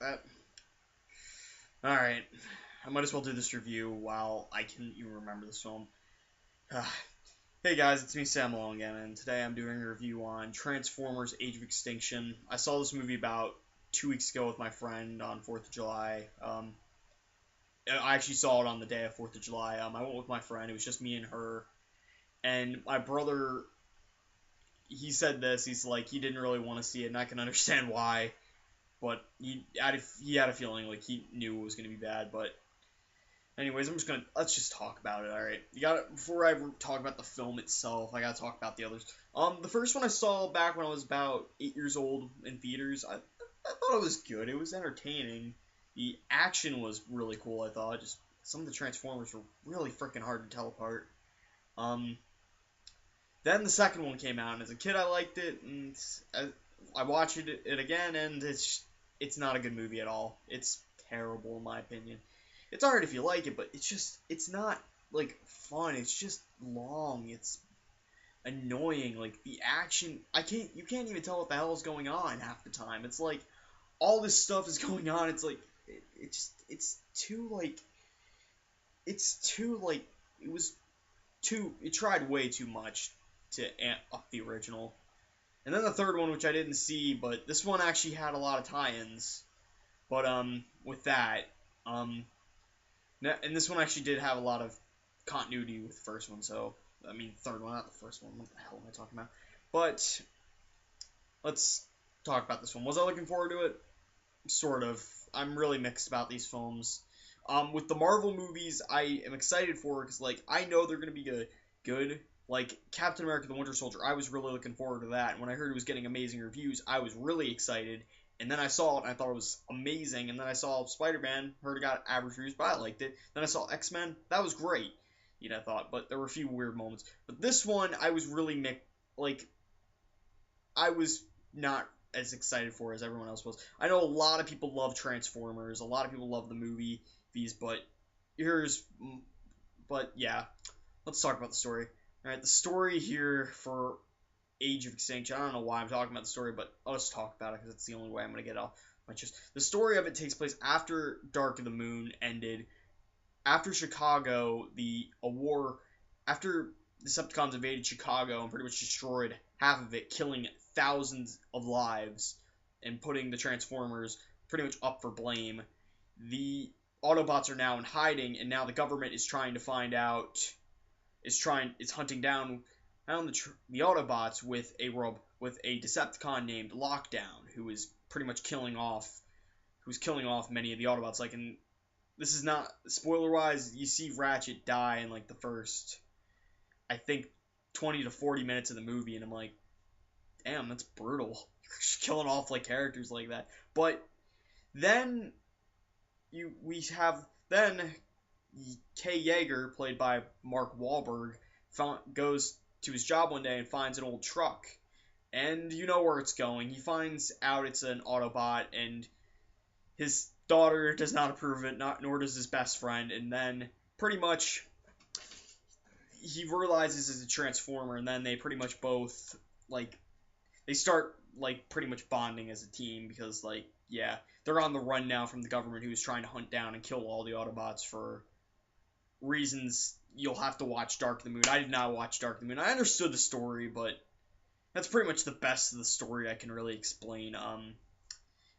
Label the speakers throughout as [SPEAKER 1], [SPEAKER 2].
[SPEAKER 1] that. Alright. I might as well do this review while I can even remember this film. Hey guys, it's me, Sam Long again, and today I'm doing a review on Transformers: Age of Extinction. I saw this movie about 2 weeks ago with my friend on 4th of July. I actually saw it on the day of 4th of July. I went with my friend. It was just me and her. And my brother, he said this. He's like, he didn't really want to see it, and I can understand why. But he had a feeling like he knew it was going to be bad. But anyways, let's just talk about it. All right, before I talk about the film itself, I gotta talk about the others. The first one I saw back when I was about 8 years old in theaters. I thought it was good. It was entertaining. The action was really cool. I thought just some of the Transformers were really freaking hard to tell apart. Then the second one came out, and as a kid I liked it, and I watched it again, and it's not a good movie at all. It's terrible in my opinion. It's alright if you like it, but it's not like fun. It's just long. It's annoying. Like the action, you can't even tell what the hell is going on half the time. It's like all this stuff is going on. It's like it tried way too much to amp up the original. And then the third one, which I didn't see, but this one actually had a lot of tie-ins. But with that, and this one actually did have a lot of continuity with the first one. So I mean, third one, not the first one. What the hell am I talking about? But let's talk about this one. Was I looking forward to it? Sort of. I'm really mixed about these films. With the Marvel movies, I am excited for because, like, I know they're gonna be good. Like Captain America: The Winter Soldier, I was really looking forward to that. And when I heard it was getting amazing reviews, I was really excited. And then I saw it, and I thought it was amazing. And then I saw Spider-Man, heard it got average reviews, but I liked it. Then I saw X-Men, that was great. I thought, but there were a few weird moments. But this one, I was really I was not as excited for as everyone else was. I know a lot of people love Transformers, a lot of people love the movies, but yeah, let's talk about the story. Alright, the story here for Age of Extinction, I don't know why I'm talking about the story, but I'll just talk about it because it's the only way I'm going to get off my chest. The story of it takes place after Dark of the Moon ended, after Chicago, after the Decepticons invaded Chicago and pretty much destroyed half of it, killing thousands of lives and putting the Transformers pretty much up for blame. The Autobots are now in hiding, and now the government is trying to find out, is hunting down the Autobots with a Decepticon named Lockdown, who is pretty much killing off many of the Autobots. Like, and this is not spoiler wise. You see Ratchet die in like the first, I think, 20 to 40 minutes of the movie, and I'm like, damn, that's brutal. You're just killing off like characters like that. But then Kay Yeager, played by Mark Wahlberg, goes to his job one day and finds an old truck. And you know where it's going. He finds out it's an Autobot, and his daughter does not approve of it, nor does his best friend. And then pretty much he realizes it's a Transformer, and then they pretty much both, like, they start, like, pretty much bonding as a team because, like, yeah, they're on the run now from the government, who is trying to hunt down and kill all the Autobots for reasons. You'll have to watch Dark of the Moon. I did not watch Dark of the Moon. I understood the story, but that's pretty much the best of the story I can really explain.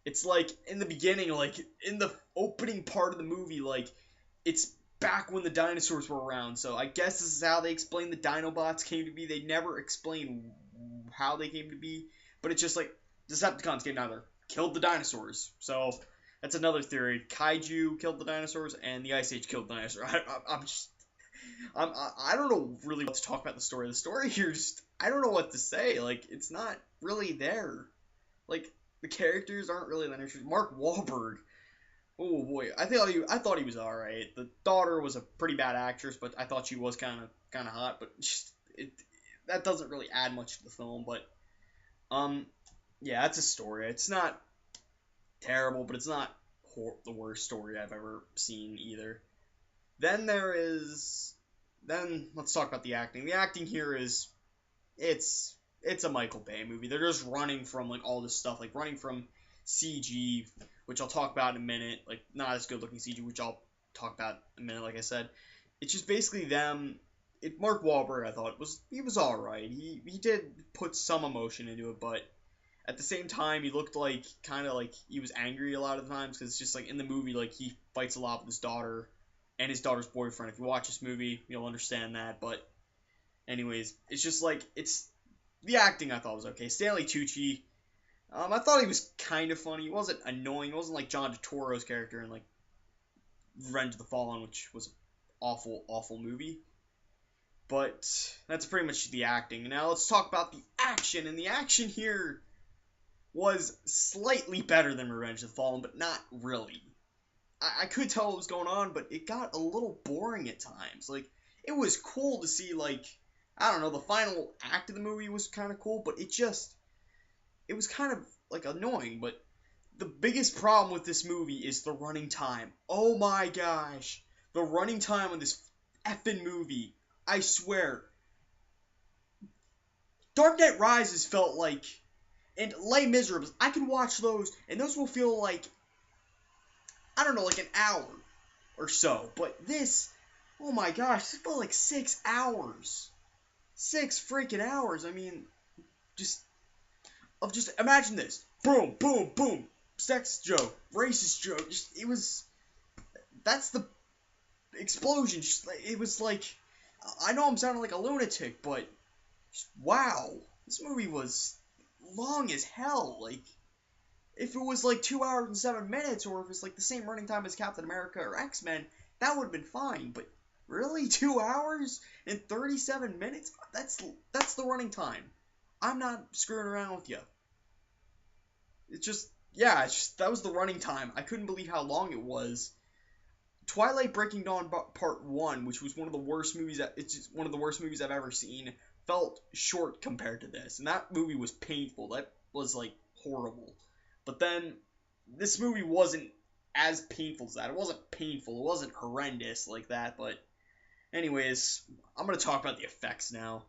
[SPEAKER 1] It's like, in the beginning, like, in the opening part of the movie, like, it's back when the dinosaurs were around, so I guess this is how they explain the Dinobots came to be. They never explain how they came to be, but it's just like, Decepticons came down there, killed the dinosaurs, so that's another theory. Kaiju killed the dinosaurs, and the Ice Age killed the dinosaurs. I don't know really what to talk about the story. The story here, I don't know what to say. Like, it's not really there. Like, the characters aren't really that interesting. Mark Wahlberg, oh boy, I thought he was all right. The daughter was a pretty bad actress, but I thought she was kind of hot. But that doesn't really add much to the film. But yeah, that's a story. It's not terrible, but it's not the worst story I've ever seen either. Then let's talk about the acting. The acting here it's a Michael Bay movie. They're just running from like all this stuff, like running from CG, which I'll talk about in a minute. Like, not as good looking CG, which I'll talk about in a minute. Like I said, it's just basically them. Mark Wahlberg, I thought he was all right. He did put some emotion into it, but at the same time, he looked like kind of like he was angry a lot of the times because it's just like in the movie, like he fights a lot with his daughter and his daughter's boyfriend. If you watch this movie, you'll understand that. But anyways, it's just like it's the acting I thought was okay. Stanley Tucci, I thought he was kind of funny. He wasn't annoying. He wasn't like John Turturro's character in like Revenge of the Fallen, which was an awful movie. But that's pretty much the acting. Now let's talk about the action, and the action here was slightly better than Revenge of the Fallen, but not really. I could tell what was going on, but it got a little boring at times. Like, it was cool to see, like, I don't know, the final act of the movie was kind of cool, but it was kind of, like, annoying. But the biggest problem with this movie is the running time. Oh my gosh. The running time on this effing movie. I swear. Dark Knight Rises felt like, and Les Miserables, I can watch those, and those will feel like, I don't know, like an hour or so. But this, oh my gosh, this felt like 6 hours. 6 freaking hours. I mean, just imagine this. Boom, boom, boom. Sex joke, racist joke. That's the explosion. It was like, I know I'm sounding like a lunatic, but wow, this movie was long as hell. Like, if it was like 2 hours and 7 minutes, or if it's like the same running time as Captain America or X-Men, that would have been fine. But really, 2 hours and 37 minutes? That's the running time. I'm not screwing around with you. That was the running time. I couldn't believe how long it was. Twilight Breaking Dawn Part 1, which was one of the worst movies I've ever seen, felt short compared to this. And that movie was painful. That was, like, horrible. But then, this movie wasn't as painful as that. It wasn't painful. It wasn't horrendous like that. But anyways, I'm going to talk about the effects now.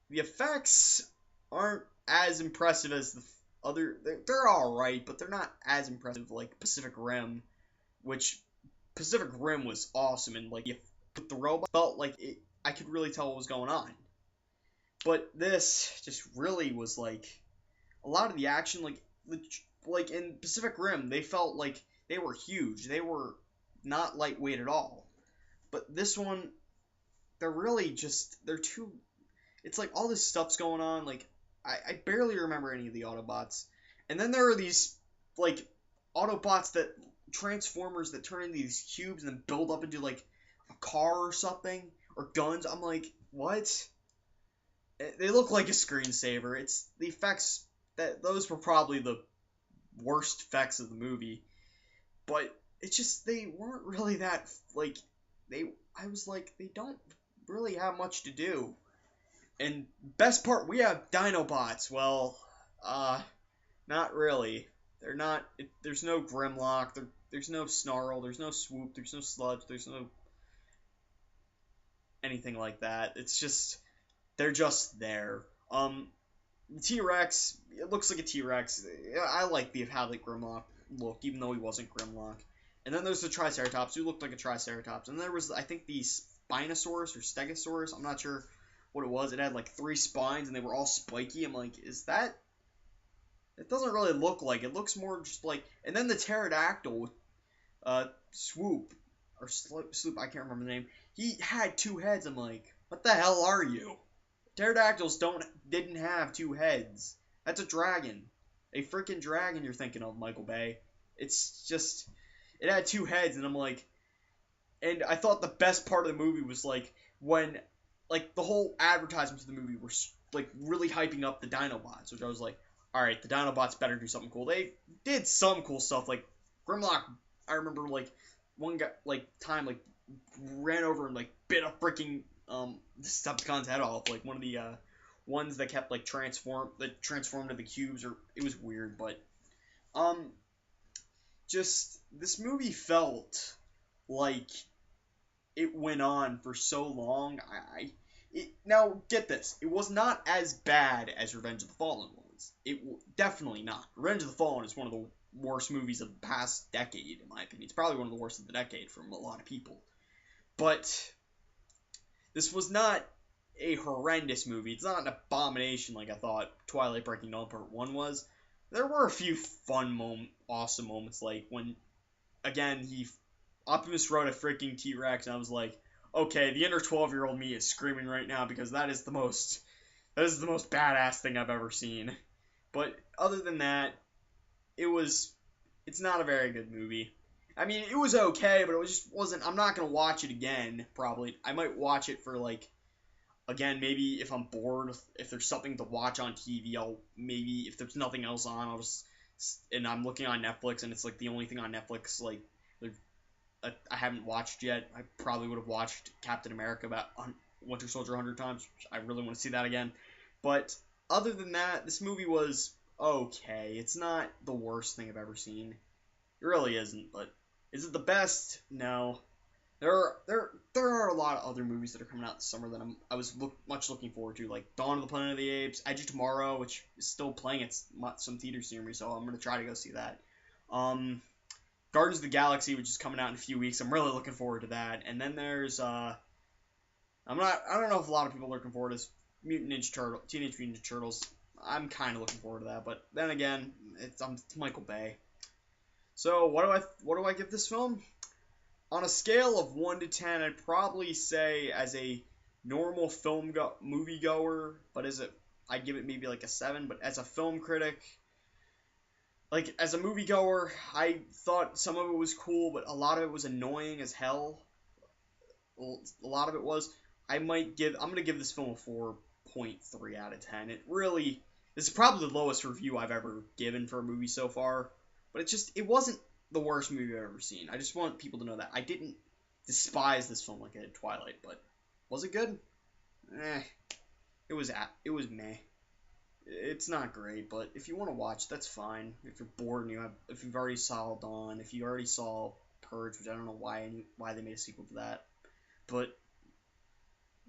[SPEAKER 1] The effects aren't as impressive as the other. They're alright, but they're not as impressive like Pacific Rim, which Pacific Rim was awesome, and like with the robot felt like I could really tell what was going on. But this just really was like a lot of the action, like in Pacific Rim, they felt like they were huge. They were not lightweight at all. But this one, they're too. It's like all this stuff's going on. Like I barely remember any of the Autobots, and then there are these like Autobots that Transformers that turn into these cubes and then build up into like a car or something, or guns. I'm like, what? They look like a screensaver. It's the effects those were probably the worst effects of the movie, but it's just they weren't really that like I was like, they don't really have much to do. And best part, we have Dinobots. Well, not really. They're not. There's no Grimlock. There's no Snarl. There's no Swoop. There's no Sludge. There's no anything like that. It's just they're just there. The T-Rex. It looks like a T-Rex. I like how the Grimlock looked, even though he wasn't Grimlock. And then there's the Triceratops, who looked like a Triceratops. And there was, I think, the Spinosaurus or Stegosaurus. I'm not sure what it was. It had like 3 spines, and they were all spiky. I'm like, is that? It doesn't really look like. It looks more just like. And then the Pterodactyl with Swoop or Sloop. I can't remember the name. He had 2 heads. I'm like, what the hell are you? Pterodactyls didn't have 2 heads. That's a dragon. A freaking dragon you're thinking of, Michael Bay. It's just, it had 2 heads, and I'm like, and I thought the best part of the movie was like when, like the whole advertisements of the movie were like really hyping up the Dinobots, which I was like, all right, the Dinobots better do something cool. They did some cool stuff, like Grimlock. I remember like one guy ran over and like bit a freaking Decepticon's head off, like one of the ones that kept like transformed to the cubes, or it was weird, but just this movie felt like it went on for so long. Now get this, it was not as bad as Revenge of the Fallen was. Definitely not. Revenge of the Fallen is one of the worst movies of the past decade, in my opinion. It's probably one of the worst of the decade from a lot of people. But this was not a horrendous movie. It's not an abomination like I thought Twilight Breaking Dawn Part 1 was. There were a few fun, awesome moments, like when, again, Optimus rode a freaking T-Rex, and I was like, okay, the inner 12-year-old me is screaming right now because that is the most badass thing I've ever seen. But other than that, it's not a very good movie. I mean, it was okay, but it just wasn't. I'm not gonna watch it again. Probably, I might watch it for like, again, maybe if I'm bored, if there's something to watch on TV, maybe if there's nothing else on, and I'm looking on Netflix and it's like the only thing on Netflix like I haven't watched yet. I probably would have watched Captain America about Winter Soldier 100 times. I really want to see that again. But other than that, this movie was okay. It's not the worst thing I've ever seen. It really isn't. But is it the best? No. There are a lot of other movies that are coming out this summer that I was much looking forward to, like Dawn of the Planet of the Apes, Edge of Tomorrow, which is still playing at some theaters near me, so I'm gonna try to go see that. Guardians of the Galaxy, which is coming out in a few weeks. I'm really looking forward to that. And then there's I don't know if a lot of people are looking forward to Teenage Mutant Ninja Turtles. I'm kind of looking forward to that, but then again, it's Michael Bay. So what do I give this film? On a scale of 1 to 10, I'd probably say as a normal moviegoer, but I'd give it maybe like a 7. But as a film critic, like as a moviegoer, I thought some of it was cool, but a lot of it was annoying as hell. A lot of it was. I'm gonna give this film a 4.3 out of 10. This is probably the lowest review I've ever given for a movie so far, but it wasn't the worst movie I've ever seen. I just want people to know that. I didn't despise this film like I did Twilight, but was it good? It was meh. It's not great, but if you want to watch, that's fine. If you're bored and if you've already saw Dawn, if you already saw Purge, which I don't know why they made a sequel to that, but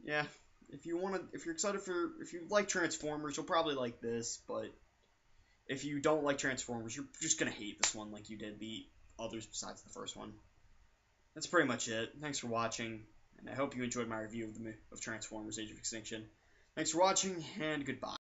[SPEAKER 1] yeah, if you're excited if you like Transformers, you'll probably like this, but if you don't like Transformers, you're just gonna hate this one like you did the others besides the first one. That's pretty much it. Thanks for watching, and I hope you enjoyed my review of Transformers: Age of Extinction. Thanks for watching, and goodbye.